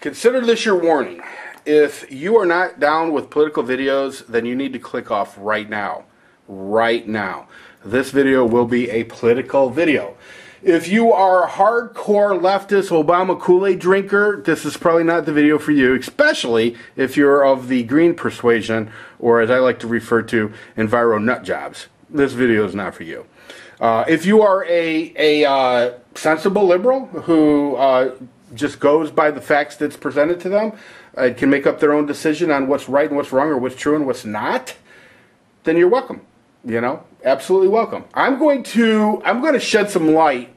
Consider this your warning. If you are not down with political videos, then you need to click off right now. Right now. This video will be a political video. If you are a hardcore leftist Obama Kool-Aid drinker, this is probably not the video for you, especially if you're of the green persuasion, or as I like to refer to, enviro nut jobs. This video is not for you. If you are a sensible liberal who just goes by the facts that's presented to them, can make up their own decision on what's right and what's wrong, or what's true and what's not, then you're welcome. You know, absolutely welcome. I'm going to shed some light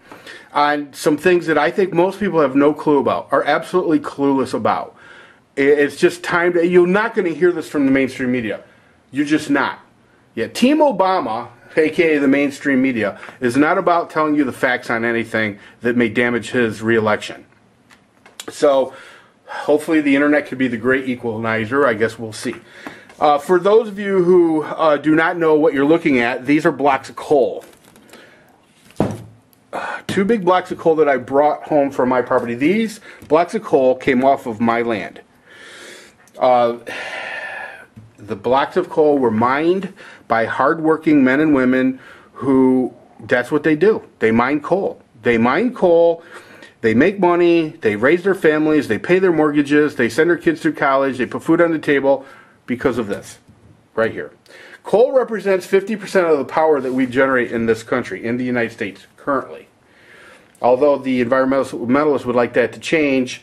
on some things that I think most people have no clue about, are absolutely clueless about. It's just time to, you're not going to hear this from the mainstream media. You're just not. Yeah, Team Obama, aka the mainstream media, is not about telling you the facts on anything that may damage his re-election. So, hopefully the internet could be the great equalizer. I guess we'll see. For those of you who do not know what you're looking at, these are blocks of coal. Two big blocks of coal that I brought home from my property. These blocks of coal came off of my land. The blocks of coal were mined by hardworking men and women who, that's what they do. They mine coal. They mine coal. They make money. They raise their families. They pay their mortgages. They send their kids through college. They put food on the table because of this right here. Coal represents 50% of the power that we generate in this country, in the United States, currently. Although the environmentalists would like that to change,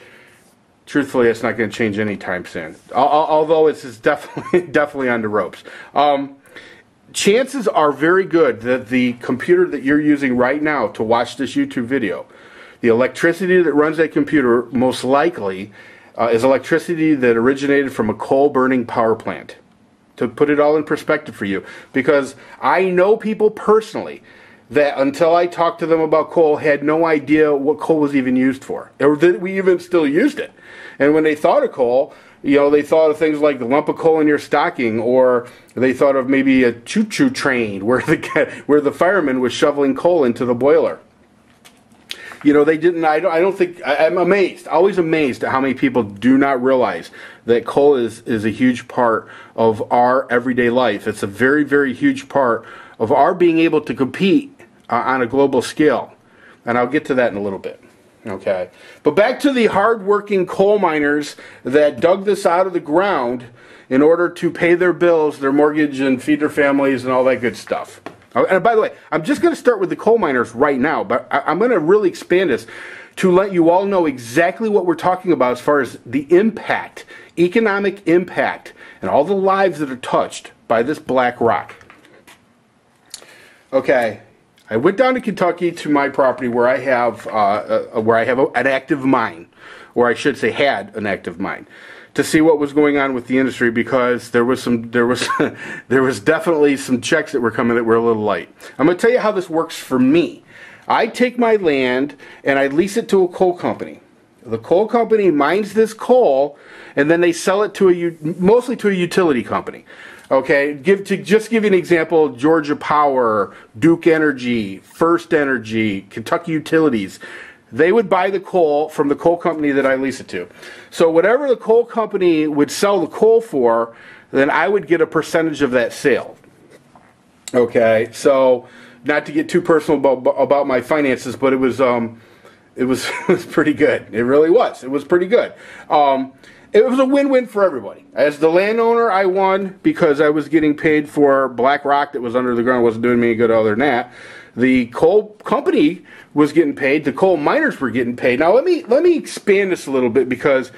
truthfully, it's not going to change anytime soon. Although it's definitely on the ropes. Chances are very good that the computer that you're using right now to watch this YouTube video, the electricity that runs that computer most likely is electricity that originated from a coal-burning power plant. To put it all in perspective for you, because I know people personally that until I talked to them about coal had no idea what coal was even used for, or that we even still used it. And when they thought of coal, you know, they thought of things like the lump of coal in your stocking, or they thought of maybe a choo-choo train where the fireman was shoveling coal into the boiler. You know, they didn't, I don't think, I'm amazed, always amazed at how many people do not realize that coal is a huge part of our everyday life. It's a very, very huge part of our being able to compete on a global scale. And I'll get to that in a little bit. Okay. But back to the hard-working coal miners that dug this out of the ground in order to pay their bills, their mortgage, and feed their families and all that good stuff. And by the way, I'm just going to start with the coal miners right now, but I'm going to really expand this to let you all know exactly what we're talking about as far as the impact, economic impact, and all the lives that are touched by this black rock. Okay, I went down to Kentucky to my property where I have an active mine, or I should say had an active mine, to see what was going on with the industry, because there was definitely some checks that were coming that were a little light. I'm going to tell you how this works for me. I take my land and I lease it to a coal company. The coal company mines this coal and then they sell it to mostly to a utility company. Okay, just give you an example, Georgia Power, Duke Energy, First Energy, Kentucky Utilities. They would buy the coal from the coal company that I lease it to. So whatever the coal company would sell the coal for, then I would get a percentage of that sale. Okay, so not to get too personal about my finances, but it was pretty good. It really was. It was pretty good. It was a win-win for everybody. As the landowner, I won because I was getting paid for black rock that was under the ground. It wasn't doing me any good other than that. The coal company was getting paid. The coal miners were getting paid. Now let me expand this a little bit, because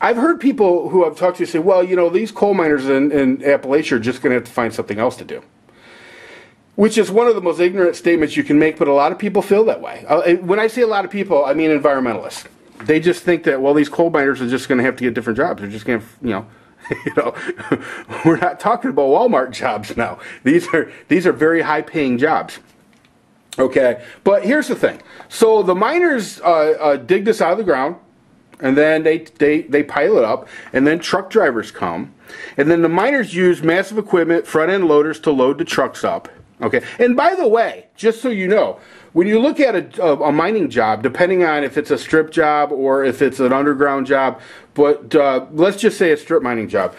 I've heard people who I've talked to say, well, you know, these coal miners in Appalachia are just going to have to find something else to do. Which is one of the most ignorant statements you can make, but a lot of people feel that way. When I say a lot of people, I mean environmentalists. They just think that, well, these coal miners are just going to have to get different jobs. They're just going to, you know, we're not talking about Walmart jobs now. These are very high-paying jobs. Okay, but here's the thing. So the miners dig this out of the ground, and then they pile it up, and then truck drivers come, and then the miners use massive equipment, front-end loaders, to load the trucks up. Okay, and by the way, just so you know, when you look at a mining job, depending on if it's a strip job or if it's an underground job, but let's just say a strip mining job,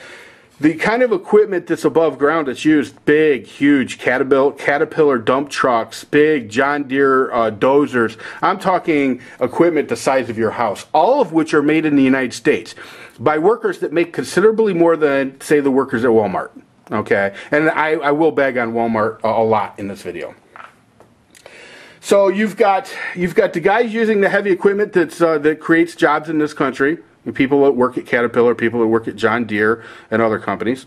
the kind of equipment that's above ground that's used, big, huge Caterpillar dump trucks, big John Deere dozers, I'm talking equipment the size of your house, all of which are made in the United States by workers that make considerably more than, say, the workers at Walmart. Okay, and I will bag on Walmart a lot in this video. So you've got the guys using the heavy equipment that creates jobs in this country. People that work at Caterpillar, people that work at John Deere and other companies.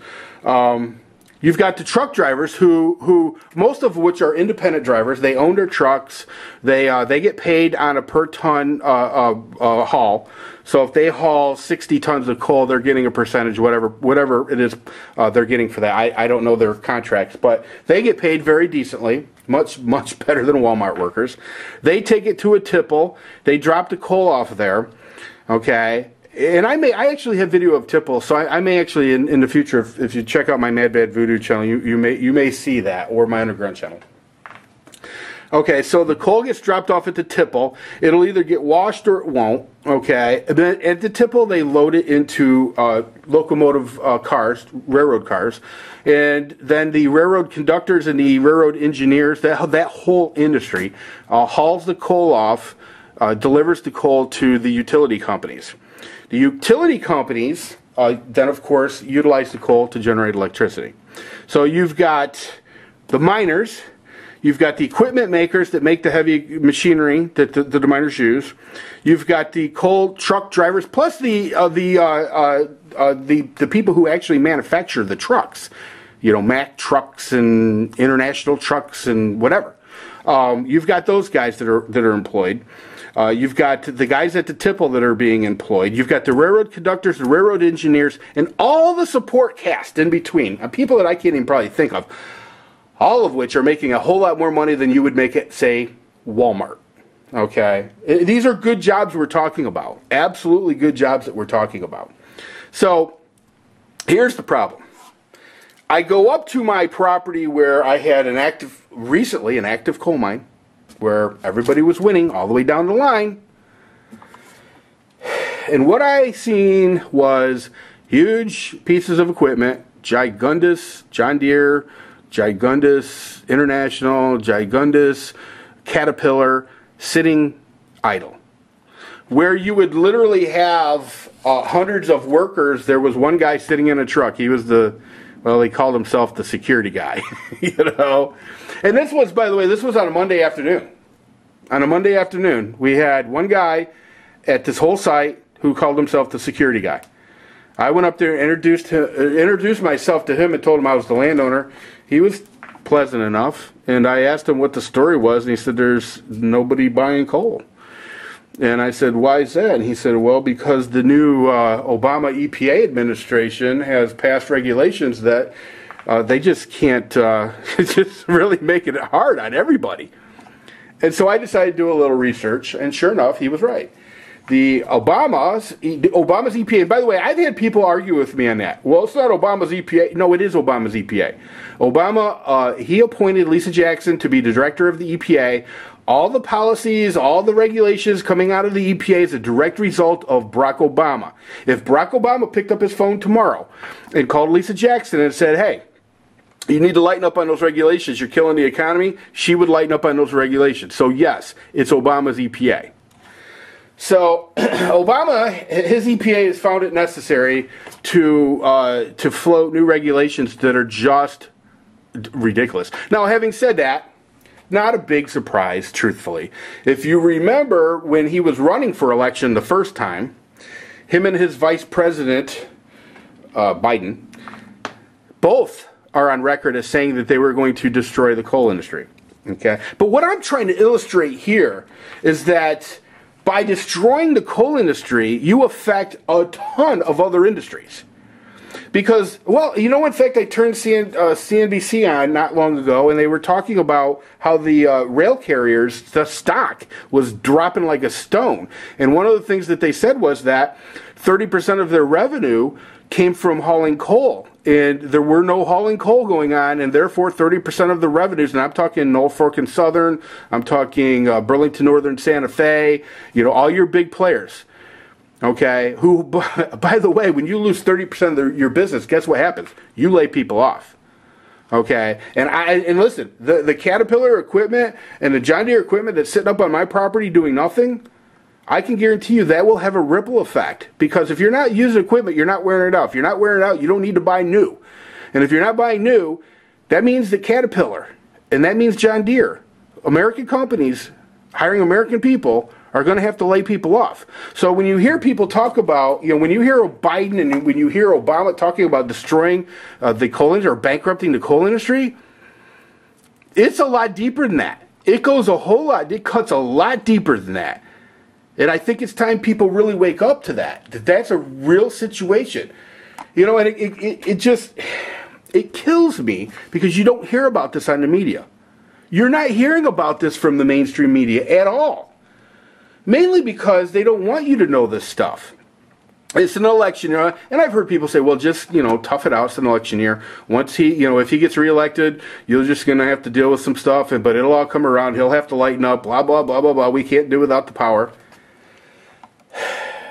You've got the truck drivers who most of which are independent drivers. They own their trucks. They get paid on a per ton haul. So if they haul 60 tons of coal, they're getting a percentage, whatever it is they're getting for that. I don't know their contracts, but they get paid very decently, much better than Walmart workers. They take it to a tipple. They drop the coal off there. Okay. And I actually have video of tipple, so I may actually in the future, if you check out my Mad Bad Voodoo channel, you may see that, or my underground channel. Okay, so the coal gets dropped off at the tipple. It'll either get washed or it won't. Okay, and then at the tipple they load it into locomotive cars, railroad cars, and then the railroad conductors and the railroad engineers, that whole industry, hauls the coal off, delivers the coal to the utility companies. The utility companies then, of course, utilize the coal to generate electricity. So you've got the miners, you've got the equipment makers that make the heavy machinery that the miners use. You've got the coal truck drivers, plus the people who actually manufacture the trucks. You know, Mack trucks and International trucks and whatever. You've got those guys that are employed. You've got the guys at the tipple that are being employed. You've got the railroad conductors, the railroad engineers, and all the support cast in between. People that I can't even probably think of. All of which are making a whole lot more money than you would make at, say, Walmart. Okay? These are good jobs we're talking about. Absolutely good jobs that we're talking about. So, here's the problem. I go up to my property where I had recently an active coal mine, where everybody was winning all the way down the line. And what I seen was huge pieces of equipment, gigundous John Deere, gigundous International, gigundous Caterpillar, sitting idle. Where you would literally have hundreds of workers. There was one guy sitting in a truck. He was he called himself the security guy, you know. And this was, by the way, this was on a Monday afternoon. On a Monday afternoon, we had one guy at this whole site who called himself the security guy. I went up there and introduced myself to him and told him I was the landowner. He was pleasant enough, and I asked him what the story was, and he said, "There's nobody buying coal." And I said, "Why is that?" And he said, "Well, because the new Obama EPA administration has passed regulations that they just can't just really making it hard on everybody." And so I decided to do a little research, and sure enough, he was right. The Obama's EPA, and by the way, I've had people argue with me on that. Well, it's not Obama's EPA. No, it is Obama's EPA. Obama, he appointed Lisa Jackson to be the director of the EPA. All the policies, all the regulations coming out of the EPA is a direct result of Barack Obama. If Barack Obama picked up his phone tomorrow and called Lisa Jackson and said, "Hey, you need to lighten up on those regulations. You're killing the economy," she would lighten up on those regulations. So yes, it's Obama's EPA. So Obama, his EPA has found it necessary to float new regulations that are just ridiculous. Now, having said that, not a big surprise, truthfully. If you remember when he was running for election the first time, him and his vice president, Biden, both are on record as saying that they were going to destroy the coal industry. Okay? But what I'm trying to illustrate here is that by destroying the coal industry, you affect a ton of other industries. Because, well, you know, in fact, I turned CNBC on not long ago, and they were talking about how the rail carriers, the stock, was dropping like a stone. And one of the things that they said was that 30% of their revenue came from hauling coal and there were no hauling coal going on, and therefore 30% of the revenues, and I'm talking Norfolk and Southern, I'm talking Burlington Northern, Santa Fe, all your big players, okay, who, by the way, when you lose 30% of your business, guess what happens? You lay people off. Okay, and listen, the Caterpillar equipment and the John Deere equipment that's sitting up on my property doing nothing, I can guarantee you that will have a ripple effect. Because if you're not using equipment, you're not wearing it out. If you're not wearing it out, you don't need to buy new. And if you're not buying new, that means that Caterpillar, and that means John Deere, American companies hiring American people, are going to have to lay people off. So when you hear people talk about, when you hear Biden and when you hear Obama talking about destroying the coal industry or bankrupting the coal industry, it's a lot deeper than that. It goes it cuts a lot deeper than that. And I think it's time people really wake up to that's a real situation. And it kills me because you don't hear about this on the media. You're not hearing about this from the mainstream media at all. Mainly because they don't want you to know this stuff. It's an election year, and I've heard people say, well, just, tough it out, it's an election year. Once he, if he gets reelected, you're just going to have to deal with some stuff, but it'll all come around, he'll have to lighten up, blah, blah, blah, blah, blah, we can't do without the power.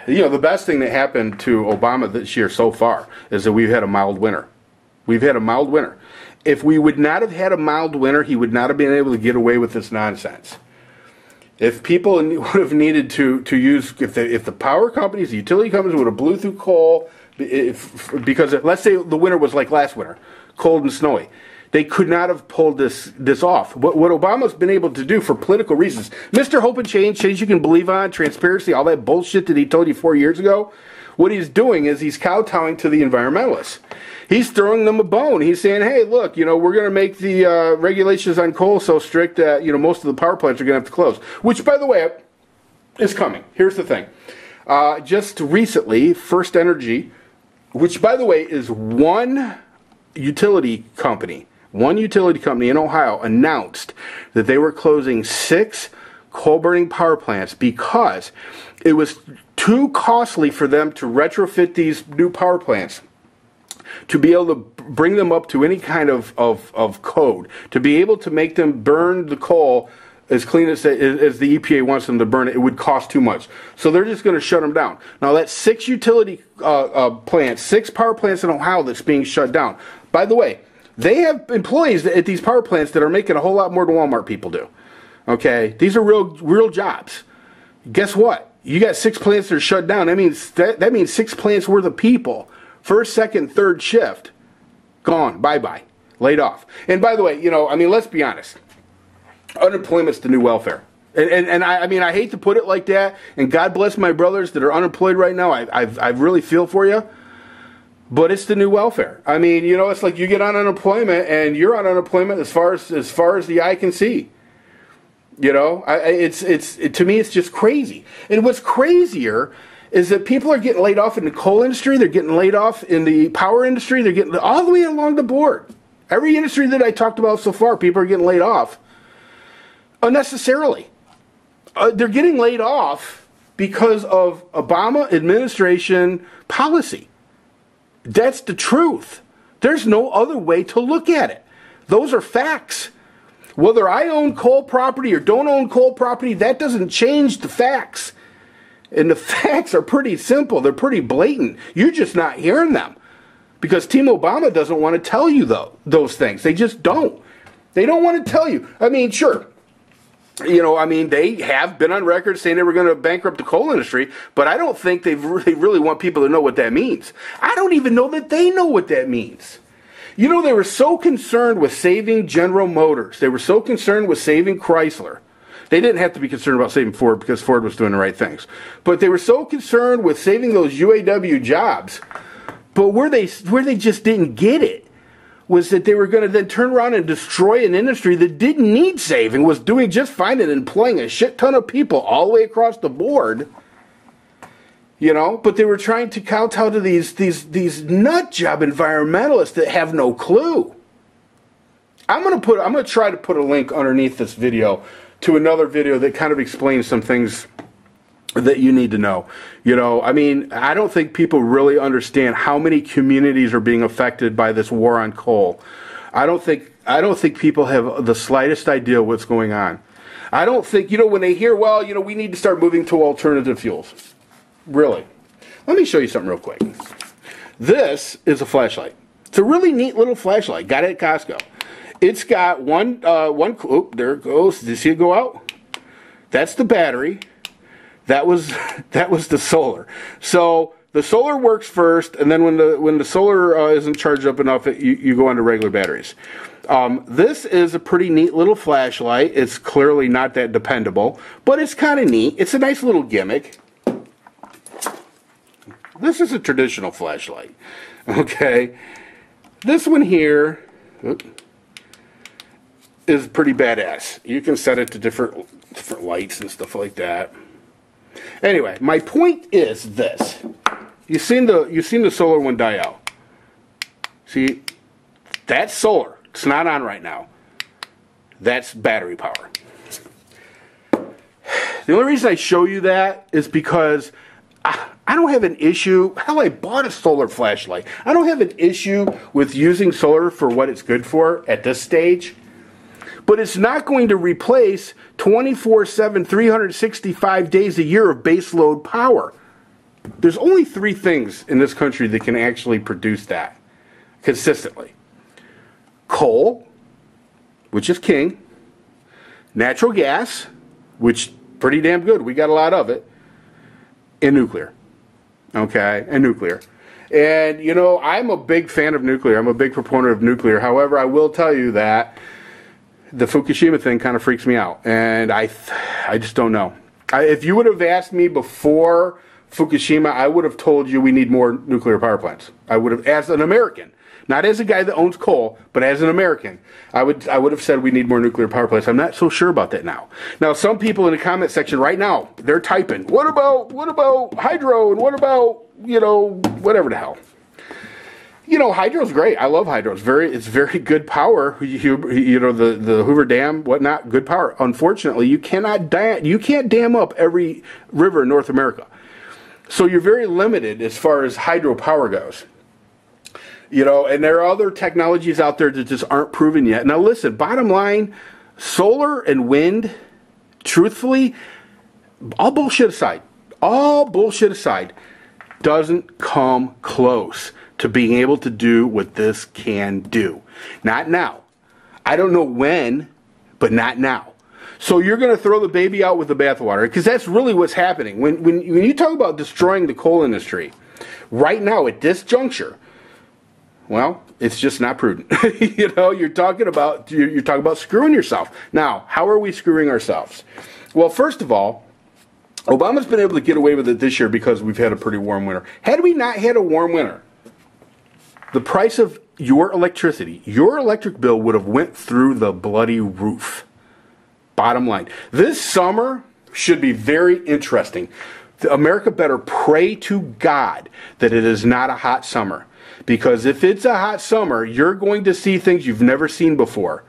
The best thing that happened to Obama this year so far is that we've had a mild winter. We've had a mild winter. If we would not have had a mild winter, he would not have been able to get away with this nonsense. If people would have needed to use, if the power companies, the utility companies would have blew through coal, because let's say the winter was like last winter, cold and snowy, they could not have pulled this off. What Obama's been able to do for political reasons, Mr. Hope and change you can believe on, transparency, all that bullshit that he told you 4 years ago, what he's doing is he's kowtowing to the environmentalists. He's throwing them a bone. He's saying, hey, look, we're going to make the regulations on coal so strict that, most of the power plants are going to have to close. Which, by the way, is coming. Here's the thing. Just recently, First Energy, which, by the way, is one utility company in Ohio, announced that they were closing 6 coal-burning power plants because it was too costly for them to retrofit these new power plants to be able to bring them up to any kind of code, to be able to make them burn the coal as clean as the EPA wants them to burn it, it would cost too much. So they're just going to shut them down. Now that's 6 utility plants, 6 power plants in Ohio that's being shut down. By the way, they have employees at these power plants that are making a whole lot more than Walmart people do. Okay, these are real jobs. Guess what? You got 6 plants that are shut down. That means 6 plants worth of people. First, second, third shift, gone, bye-bye, laid off. And by the way, let's be honest. Unemployment's the new welfare. And I hate to put it like that, and God bless my brothers that are unemployed right now. I really feel for you. But it's the new welfare. It's like you get on unemployment, and you're on unemployment as far as the eye can see. To me, it's just crazy. And what's crazier is that people are getting laid off in the coal industry, they're getting laid off in the power industry, they're getting all the way along the board. Every industry that I talked about so far, people are getting laid off unnecessarily. They're getting laid off because of Obama administration policy. That's the truth. There's no other way to look at it. Those are facts. Whether I own coal property or don't own coal property, that doesn't change the facts. And the facts are pretty simple. They're pretty blatant. You're just not hearing them. Because Team Obama doesn't want to tell you those things. They just don't. They don't want to tell you. Sure. They have been on record saying they were going to bankrupt the coal industry, but I don't think they really want people to know what that means. I don't even know that they know what that means. They were so concerned with saving General Motors. They were so concerned with saving Chrysler. They didn't have to be concerned about saving Ford because Ford was doing the right things. But they were so concerned with saving those UAW jobs. But where they just didn't get it was that they were going to then turn around and destroy an industry that didn't need saving, was doing just fine and employing a shit ton of people all the way across the board. But they were trying to kowtow to these nut job environmentalists that have no clue. I'm going to try to put a link underneath this video to another video that kind of explains some things that you need to know. I mean, I don't think people really understand how many communities are being affected by this war on coal. I don't think people have the slightest idea what's going on. I don't think, when they hear, well, we need to start moving to alternative fuels. Really. Let me show you something real quick. This is a flashlight. It's a really neat little flashlight. Got it at Costco. It's got oh, there it goes. Did you see it go out? That's the battery. That was the solar. So the solar works first, and then when the solar isn't charged up enough, you go onto regular batteries. This is a pretty neat little flashlight. It's clearly not that dependable, but it's kind of neat. It's a nice little gimmick. This is a traditional flashlight. Okay. This one here is pretty badass. You can set it to different lights and stuff like that. Anyway, my point is this. You've seen the solar one die out. See, that's solar. It's not on right now. That's battery power. The only reason I show you that is because I don't have an issue. Hell, I bought a solar flashlight. I don't have an issue with using solar for what it's good for at this stage. But it's not going to replace 24/7, 365 days a year of baseload power. There's only 3 things in this country that can actually produce that consistently. Coal, which is king. Natural gas, which pretty damn good. We got a lot of it. And nuclear. Okay, and nuclear. And, I'm a big fan of nuclear. I'm a big proponent of nuclear. However, I will tell you that the Fukushima thing kind of freaks me out, and I just don't know. If you would have asked me before Fukushima, I would have told you we need more nuclear power plants. I would have, as an American, not as a guy that owns coal, but as an American, I would have said we need more nuclear power plants. I'm not so sure about that now. Now, some people in the comment section right now, they're typing, what about hydro, and what about, whatever the hell. Hydro's great. I love hydro. It's very good power. The Hoover Dam, whatnot, good power. Unfortunately, you can't dam up every river in North America. So you're very limited as far as hydropower goes. And there are other technologies out there that just aren't proven yet. Now listen, bottom line, solar and wind, truthfully, all bullshit aside, doesn't come close to being able to do what this can do. Not now. I don't know when, but not now. So you're going to throw the baby out with the bathwater, because that's really what's happening. When you talk about destroying the coal industry, right now at this juncture, well, it's just not prudent. You're talking about screwing yourself. Now, how are we screwing ourselves? Well, first of all, Obama's been able to get away with it this year because we've had a pretty warm winter. Had we not had a warm winter, the price of your electricity, your electric bill would have went through the bloody roof. Bottom line. This summer should be very interesting. America better pray to God that it is not a hot summer. Because if it's a hot summer, you're going to see things you've never seen before.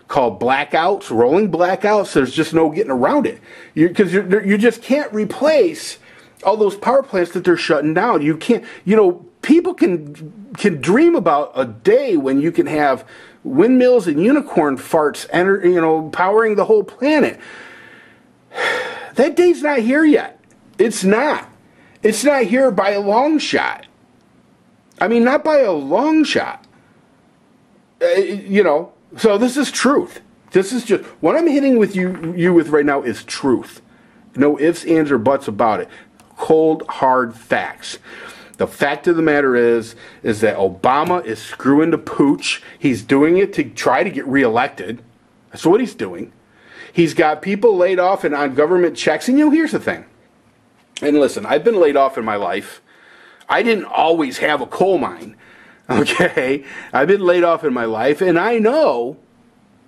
Called blackouts, rolling blackouts. There's just no getting around it. Because you just can't replace all those power plants that they're shutting down. You can't, people can dream about a day when you can have windmills and unicorn farts, powering the whole planet. That day's not here yet. It's not. It's not here by a long shot. I mean, not by a long shot. So this is truth. This is just what I'm hitting with you with right now is truth. No ifs, ands, or buts about it. Cold, hard facts. The fact of the matter is that Obama is screwing the pooch. He's doing it to try to get reelected. That's what he's doing. He's got people laid off and on government checks. And here's the thing. And listen, I've been laid off in my life. I didn't always have a coal mine. Okay? I've been laid off in my life, and I know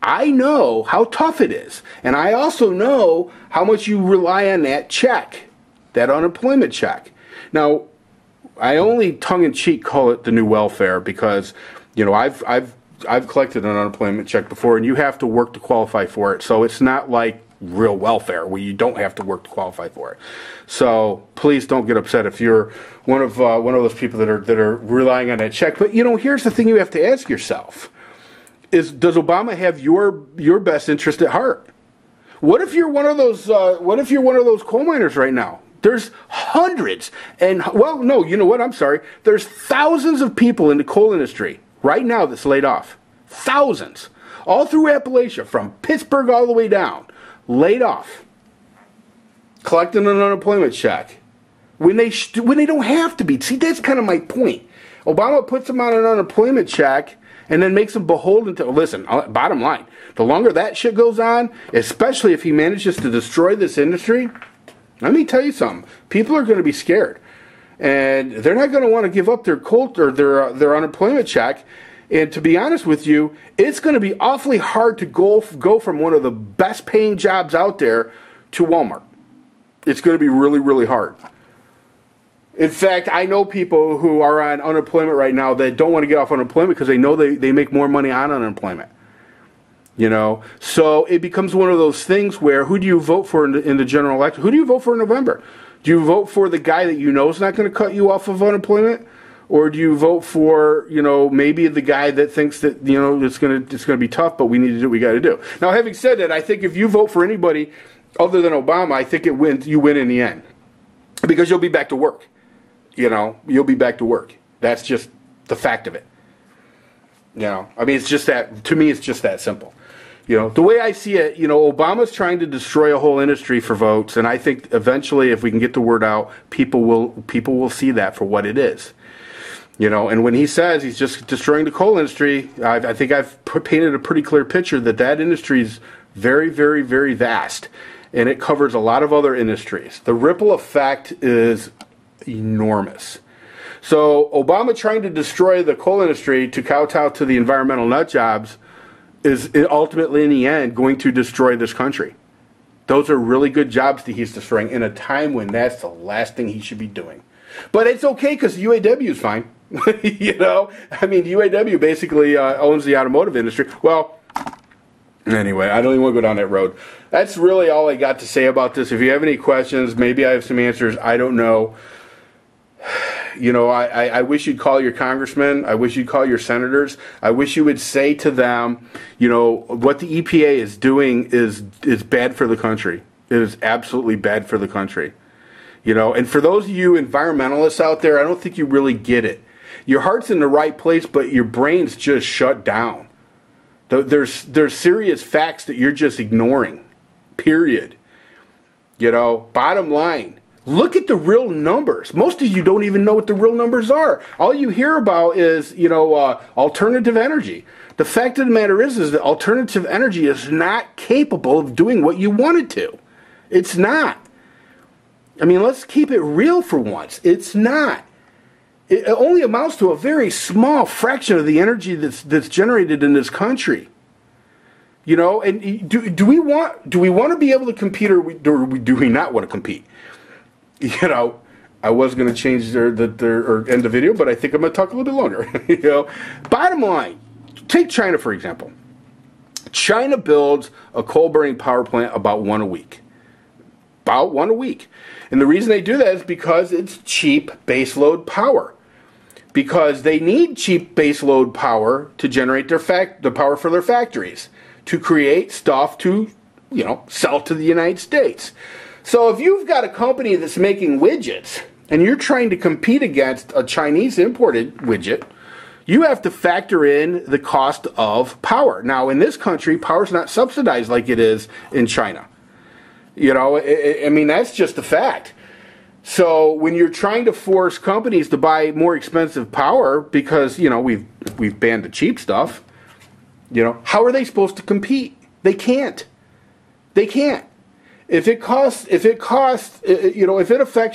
how tough it is. And I also know how much you rely on that check, that unemployment check. Now, I only tongue-in-cheek call it the new welfare because, I've collected an unemployment check before, and you have to work to qualify for it. So it's not like, real welfare where you don't have to work to qualify for it. So please don't get upset if you're one of those people that are relying on that check. But here's the thing you have to ask yourself: does Obama have your best interest at heart? What if you're one of those? What if you're one of those coal miners right now? There's hundreds, There's thousands of people in the coal industry right now that's laid off. Thousands, all through Appalachia, from Pittsburgh all the way down, laid off, collecting an unemployment check when they don't have to be. See, that's kind of my point. Obama puts them on an unemployment check and then makes them beholden to. Listen, bottom line, the longer that shit goes on, especially if he manages to destroy this industry, let me tell you something. People are going to be scared, and they're not going to want to give up their their unemployment check. And to be honest with you, it's going to be awfully hard to go from one of the best paying jobs out there to Walmart. It's going to be really, really hard. In fact, I know people who are on unemployment right now that don't want to get off unemployment because they know they make more money on unemployment. So it becomes one of those things where, who do you vote for in the general election? Who do you vote for in November? Do you vote for the guy that is not going to cut you off of unemployment? Or do you vote for, maybe the guy that thinks that, it's going to be tough, but we need to do what we got to do? Now, having said that, I think if you vote for anybody other than Obama, I think you win in the end. Because you'll be back to work. You'll be back to work. That's just the fact of it. It's just that, to me, it's just that simple. The way I see it, Obama's trying to destroy a whole industry for votes, and I think eventually, if we can get the word out, people will see that for what it is. And when he says he's just destroying the coal industry, I think I've painted a pretty clear picture that industry is very, very, very vast, and it covers a lot of other industries. The ripple effect is enormous. So Obama trying to destroy the coal industry to kowtow to the environmental nut jobs is ultimately, in the end, going to destroy this country. Those are really good jobs that he's destroying in a time when that's the last thing he should be doing. But it's okay because UAW is fine. UAW basically owns the automotive industry. Well, anyway, I don't even want to go down that road. That's really all I got to say about this. If you have any questions, maybe I have some answers. I don't know. I wish you'd call your congressmen. I wish you'd call your senators. I wish you would say to them, what the EPA is doing is bad for the country. It is absolutely bad for the country. And for those of you environmentalists out there, I don't think you really get it. Your heart's in the right place, but your brain's just shut down. There's serious facts that you're just ignoring. Period. Bottom line. Look at the real numbers. Most of you don't even know what the real numbers are. All you hear about is, alternative energy. The fact of the matter is that alternative energy is not capable of doing what you want it to. It's not. Let's keep it real for once. It's not. It only amounts to a very small fraction of the energy that's generated in this country. And do we want to be able to compete, or do we not want to compete? I was going to change or end the video, but I think I'm going to talk a little bit longer. Bottom line, take China for example. China builds a coal-burning power plant about one a week. About one a week. And the reason they do that is because it's cheap baseload power. Because they need cheap baseload power to generate the power for their factories, to create stuff to, sell to the United States. So if you've got a company that's making widgets and you're trying to compete against a Chinese imported widget, you have to factor in the cost of power. Now, in this country, power's not subsidized like it is in China. That's just a fact. So when you're trying to force companies to buy more expensive power because, we've banned the cheap stuff, how are they supposed to compete? They can't. They can't. If it affects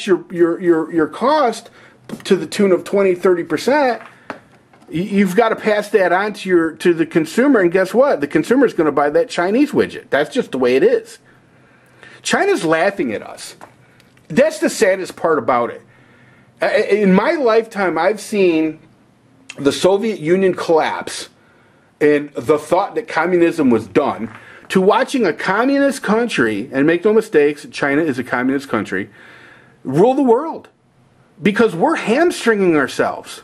your cost to the tune of 20-30%, you've got to pass that on to the consumer, and guess what? The consumer is going to buy that Chinese widget. That's just the way it is. China's laughing at us. That's the saddest part about it. In my lifetime, I've seen the Soviet Union collapse, and the thought that communism was done, to watching a communist country, and make no mistakes, China is a communist country, rule the world. Because we're hamstringing ourselves.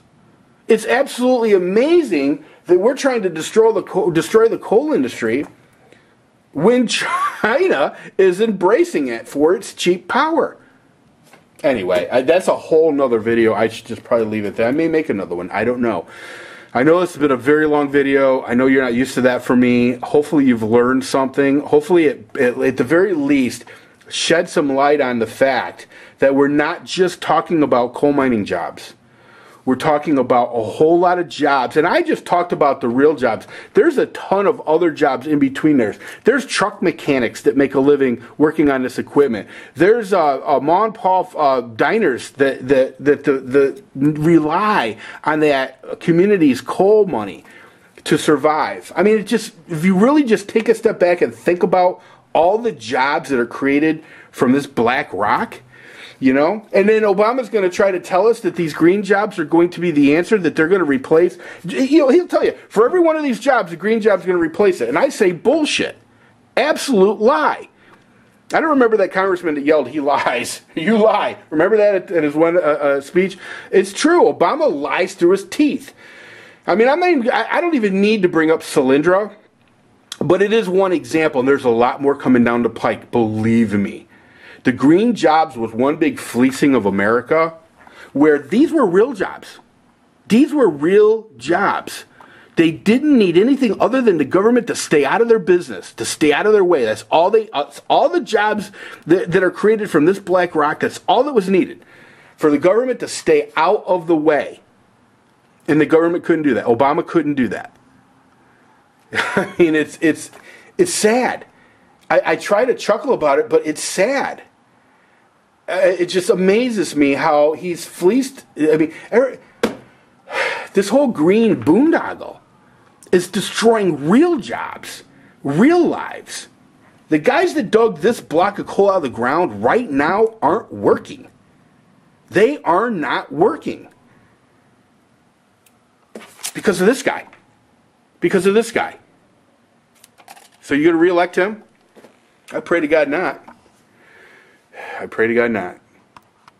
It's absolutely amazing that we're trying to destroy the coal industry when China is embracing it for its cheap power. Anyway, that's a whole nother video. I should just probably leave it there. I may make another one. I don't know. I know this has been a very long video. I know you're not used to that for me. Hopefully you've learned something. Hopefully it at the very least shed some light on the fact that we're not just talking about coal mining jobs. We're talking about a whole lot of jobs. And I just talked about the real jobs. There's a ton of other jobs in between there. There's truck mechanics that make a living working on this equipment. There's Ma and Pa diners that rely on that community's coal money to survive. I mean, if you really just take a step back and think about all the jobs that are created from this black rock, you know? And then Obama's going to try to tell us that these green jobs are going to be the answer, that they're going to replace. You know, he'll tell you, for every one of these jobs, the green job's going to replace it. And I say bullshit. Absolute lie. I don't remember that congressman that yelled, "He lies." You lie. Remember that at his one speech? It's true. Obama lies through his teeth. I mean, I don't even need to bring up Solyndra, but it is one example, and there's a lot more coming down the pike, believe me. The green jobs was one big fleecing of America, where these were real jobs. These were real jobs. They didn't need anything other than the government to stay out of their business, to stay out of their way. That's all all the jobs that are created from this black rock, that's all that was needed, for the government to stay out of the way. And the government couldn't do that. Obama couldn't do that. I mean, it's sad. I try to chuckle about it, but it's sad. It just amazes me how he's fleeced. I mean, this whole green boondoggle is destroying real jobs, real lives. The guys that dug this block of coal out of the ground right now aren't working. They are not working. Because of this guy. Because of this guy. So you're going to reelect him? I pray to God not. I pray to God not.